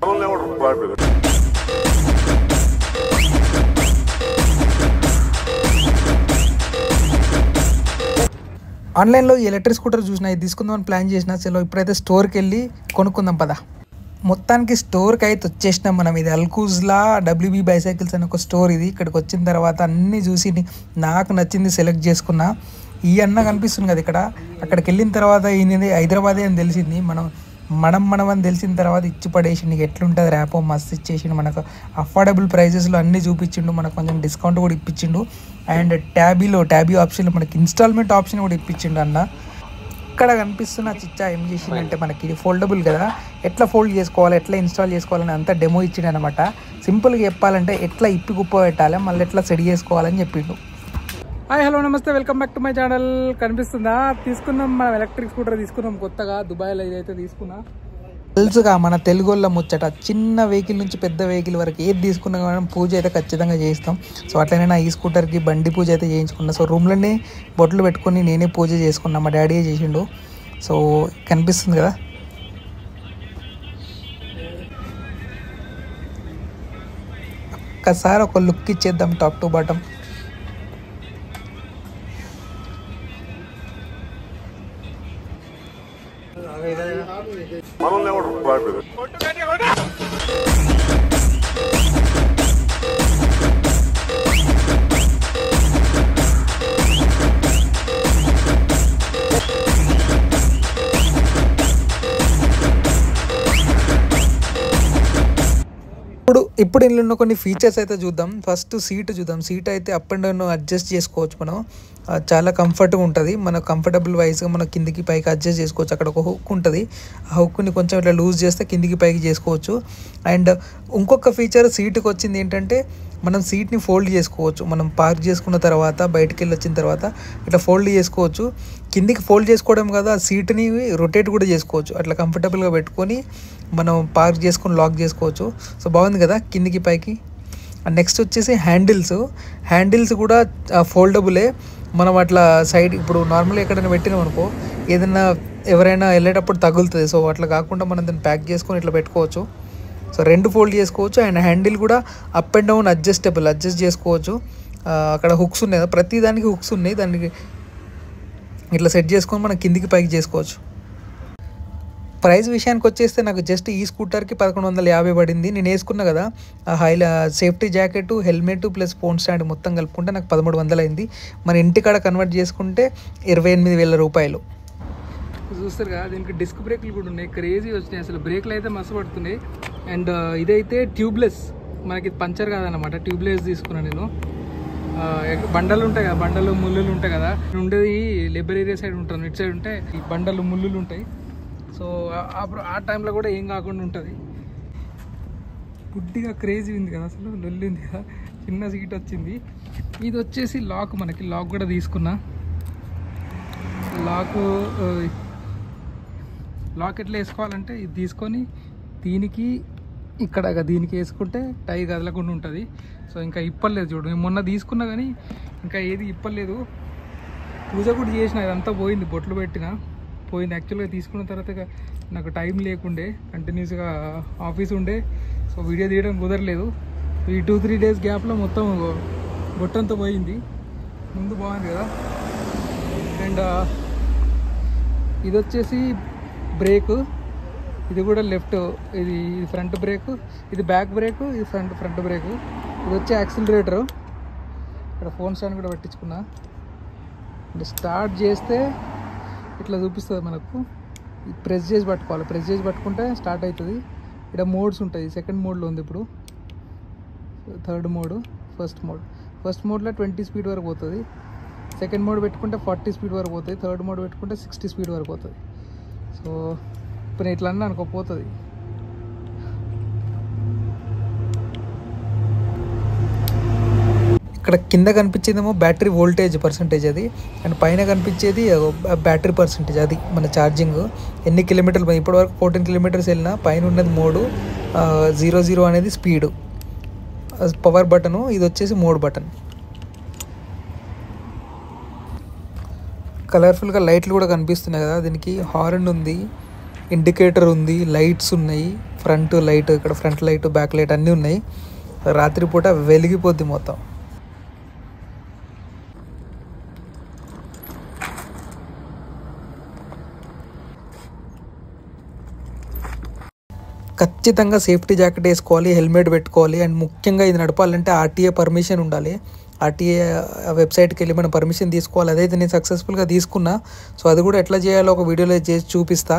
ఆన్లైన్లో ఈ electric scooter చూసినా ఇది తీసుకుందామని ప్లాన్ చేసిన. చలో ఇప్పుడైతే స్టోర్కి వెళ్ళి కొనుక్కుందాం పదా. మొత్తానికి స్టోర్కి అయితే వచ్చేసినాం మనం. ఇది అల్కూజ్లా WB బైసైకిల్స్ అని ఒక స్టోర్ ఇది. ఇక్కడికి వచ్చిన తర్వాత అన్నీ చూసి నాకు నచ్చింది సెలెక్ట్ చేసుకున్నా. ఈ అన్న కనిపిస్తుంది కదా ఇక్కడ. అక్కడికి వెళ్ళిన తర్వాత ఈయనది హైదరాబాదే అని తెలిసింది. మనం అని తెలిసిన తర్వాత ఇచ్చి పడేసి నీకు ఎట్లుంటుంది ర్యాపో మస్తు ఇచ్చేసిండు. మనకు అఫోర్డబుల్ ప్రైజెస్లో అన్నీ చూపించిండు. మనకు కొంచెం డిస్కౌంట్ కూడా ఇప్పించిండు. అండ్ ట్యాబీ ఆప్షన్లో మనకి ఇన్స్టాల్మెంట్ ఆప్షన్ కూడా ఇప్పించిండు అన్న. ఇక్కడ కనిపిస్తున్న చిచ్చా ఏం చేసిందంటే మనకి ఇది ఫోల్డబుల్ కదా, ఎట్లా ఫోల్డ్ చేసుకోవాలి, ఎట్లా ఇన్స్టాల్ చేసుకోవాలని అంతా డెమో ఇచ్చిండు అనమాట. సింపుల్గా చెప్పాలంటే ఎట్లా ఇప్పి కుప్ప పెట్టాలి, మళ్ళీ ఎట్లా సెట్ చేసుకోవాలని చెప్పిండు. హాయ్ హలో నమస్తే, welcome back to my channel. కనిపిస్తుందా? తీసుకున్నాం మనం ఎలక్ట్రిక్ స్కూటర్ తీసుకున్నాం కొత్తగా దుబాయ్లో. ఇదైతే తీసుకున్నా. తెలుసుగా మన తెలుగులో ముచ్చట, చిన్న వెహికల్ నుంచి పెద్ద వెహికల్ వరకు ఏది తీసుకున్నా మనం పూజ అయితే ఖచ్చితంగా చేయిస్తాం. సో అట్లనే నా ఈ స్కూటర్కి బండి పూజ అయితే చేయించుకున్నా. సో రూమ్లోనే బొట్లు పెట్టుకొని నేనే పూజ చేసుకున్నా, మా డాడీయే చేసిండు. సో కనిపిస్తుంది కదా. ఒక్కసారి ఒక లుక్ ఇచ్చేద్దాం టాప్ టు బాటమ్. ఇప్పుడు ఇందులో ఉన్న కొన్ని ఫీచర్స్ అయితే చూద్దాం. ఫస్ట్ సీట్ చూద్దాం. సీట్ అయితే అప్ అండ్ డౌన్ అడ్జస్ట్ చేసుకోవచ్చు మనం. చాలా కంఫర్ట్గా ఉంటుంది. మన కంఫర్టబుల్ వైజ్గా మనం కిందికి పైకి అడ్జస్ట్ చేసుకోవచ్చు. అక్కడ ఒక హుక్ ఉంటుంది. ఆ హుక్ని కొంచెం ఇట్లా లూజ్ చేస్తే కిందికి పైకి చేసుకోవచ్చు. అండ్ ఇంకొక ఫీచర్ సీట్కి వచ్చింది ఏంటంటే మనం సీట్ని ఫోల్డ్ చేసుకోవచ్చు. మనం పార్క్ చేసుకున్న తర్వాత బయటికి వెళ్ళి వచ్చిన తర్వాత ఇట్లా ఫోల్డ్ చేసుకోవచ్చు. కిందికి ఫోల్డ్ చేసుకోవడం కదా, సీట్ని రొటేట్ కూడా చేసుకోవచ్చు. అట్లా కంఫర్టబుల్గా పెట్టుకొని మనం పార్క్ చేసుకొని లాక్ చేసుకోవచ్చు. సో బాగుంది కదా కిందికి పైకి. నెక్స్ట్ వచ్చేసి హ్యాండిల్స్ కూడా ఫోల్డబులే. మనం అట్లా సైడ్ ఇప్పుడు నార్మల్గా ఎక్కడైనా పెట్టినాం అనుకో, ఏదైనా ఎవరైనా వెళ్ళేటప్పుడు తగులుతుంది. సో అట్లా కాకుండా మనం దాన్ని ప్యాక్ చేసుకొని ఇట్లా పెట్టుకోవచ్చు. సో రెండు ఫోల్డ్ చేసుకోవచ్చు. అండ్ హ్యాండిల్ కూడా అప్ అండ్ డౌన్ అడ్జస్ట్ చేసుకోవచ్చు. అక్కడ హుక్స్ ఉన్నాయి కదా, ప్రతి దానికి హుక్స్ ఉన్నాయి. దానికి ఇట్లా సెట్ చేసుకొని మనం కిందికి పైకి చేసుకోవచ్చు. ప్రైస్ విషయానికి వచ్చేస్తే నాకు జస్ట్ ఈ స్కూటర్కి 1150 పడింది. నేను వేసుకున్నా కదా safety jacket, helmet plus phone stand మొత్తం కలుపుకుంటే నాకు 1300 అయింది. మన ఇంటికాడ కన్వర్ట్ చేసుకుంటే 28,000 రూపాయలు. చూస్తారు కదా, దీనికి డిస్క్ బ్రేక్లు కూడా ఉన్నాయి. క్రేజీ వచ్చినాయి అసలు. బ్రేక్లు అయితే మస్తు పడుతున్నాయి. అండ్ ఇదైతే ట్యూబ్లెస్, మనకి పంచర్ కాదనమాట. ట్యూబ్లెస్ తీసుకున్నాను నేను. బండలు ఉంటాయి కదా, బండలు ముళ్ళులు ఉంటాయి కదా. ఉండేది లేబర్ ఏరియా సైడ్ ఉంటాను, ఇటు సైడ్ ఉంటే ఈ బండలు ముళ్ళులు ఉంటాయి. సో ఆ టైంలో కూడా ఏం కాకుండా ఉంటుంది. గుడ్డిగా క్రేజీ ఉంది కదా అసలు, లొల్లింది కదా. చిన్న సీట్ వచ్చింది. ఇది వచ్చేసి లాక్, మనకి లాక్ కూడా తీసుకున్నా. లాక్ ఎట్లా వేసుకోవాలంటే ఇది తీసుకొని దీనికి దీనికి వేసుకుంటే టై కదలకుండా ఉంటుంది. సో ఇంకా ఇప్పలేదు చూడు, నేను మొన్న తీసుకున్నా కానీ ఇంకా ఏది ఇప్పలేదు. పూజ కూడా చేసిన, ఇదంతా పోయింది, బొట్లు పెట్టిన పోయింది. యాక్చువల్గా తీసుకున్న తర్వాత నాకు టైం లేకుండే, కంటిన్యూస్గా ఆఫీస్ ఉండే. సో వీడియో తీయడం కుదరలేదు. ఈ 2-3 డేస్ గ్యాప్లో మొత్తం బొట్టంతా పోయింది. ముందు బాగుంది కదా. అండ్ ఇది వచ్చేసి బ్రేకు, ఇది కూడా లెఫ్ట్, ఇది ఫ్రంట్ బ్రేకు, ఇది బ్యాక్ బ్రేకు, ఇది ఫ్రంట్ బ్రేకు. ఇది వచ్చి యాక్సిలరేటరు. ఇక్కడ ఫోన్ స్టాండ్ కూడా పెట్టించుకున్నా. స్టార్ట్ చేస్తే ఇట్లా చూపిస్తుంది మనకు. ప్రెస్ చేసి పట్టుకోవాలి. ప్రెస్ చేసి పట్టుకుంటే స్టార్ట్ అవుతుంది. ఇక్కడ మోడ్స్ ఉంటాయి. సెకండ్ మోడ్లో ఉంది ఇప్పుడు. థర్డ్ మోడ్, ఫస్ట్ మోడ్లో 20 స్పీడ్ వరకు పోతుంది. సెకండ్ మోడ్ పెట్టుకుంటే 40 స్పీడ్ వరకు పోతుంది. థర్డ్ మోడ్ పెట్టుకుంటే 60 స్పీడ్ వరకు పోతుంది. సో ఇప్పుడు ఇట్లా అన్నా అనుకో పోతుంది. ఇక్కడ కింద కనిపించేదేమో బ్యాటరీ వోల్టేజ్ పర్సంటేజ్ అది, అండ్ పైన కనిపించేది బ్యాటరీ పర్సంటేజ్. అది మన ఛార్జింగ్ ఎన్ని కిలోమీటర్లు. ఇప్పటివరకు 14 కిలోమీటర్స్ వెళ్ళినా. పైన ఉన్నది మోడు 00 అనేది స్పీడు, పవర్ బటను. ఇది వచ్చేసి మోడ్ బటన్. కలర్ఫుల్గా లైట్లు కూడా కనిపిస్తున్నాయి కదా. దీనికి హార్న్ ఉంది. ఇండికేటర్ ఉంది, లైట్స్ ఉన్నాయి, ఫ్రంట్ లైట్, ఇక్కడ ఫ్రంట్ లైట్, బ్యాక్ లైట్ అన్నీ ఉన్నాయి. రాత్రిపూట వెలిగిపోద్ది మొత్తం. ఖచ్చితంగా సేఫ్టీ జాకెట్ వేసుకోవాలి, హెల్మెట్ పెట్టుకోవాలి. అండ్ ముఖ్యంగా ఇది నడపాలంటే ఆర్టీఏ పర్మిషన్ ఉండాలి. ఆర్టీఏ వెబ్సైట్కి వెళ్ళి మనం పర్మిషన్ తీసుకోవాలి. అదైతే నేను సక్సెస్ఫుల్గా తీసుకున్నా. సో అది కూడా ఎట్లా చేయాలో ఒక వీడియోలో చేసి చూపిస్తా.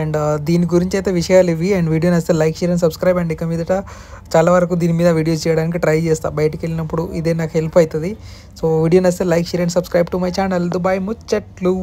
అండ్ దీని గురించి అయితే విషయాలు ఇవి. అండ్ వీడియో నచ్చితే like, share and subscribe. And ఇక మీదట చాలా వరకు దీని మీద వీడియోస్ చేయడానికి ట్రై చేస్తా. బయటికి వెళ్ళినప్పుడు ఇదే నాకు హెల్ప్ అవుతుంది. సో వీడియో నచ్చితే like, share and subscribe to my channel Dubai ముచ్చట్లు.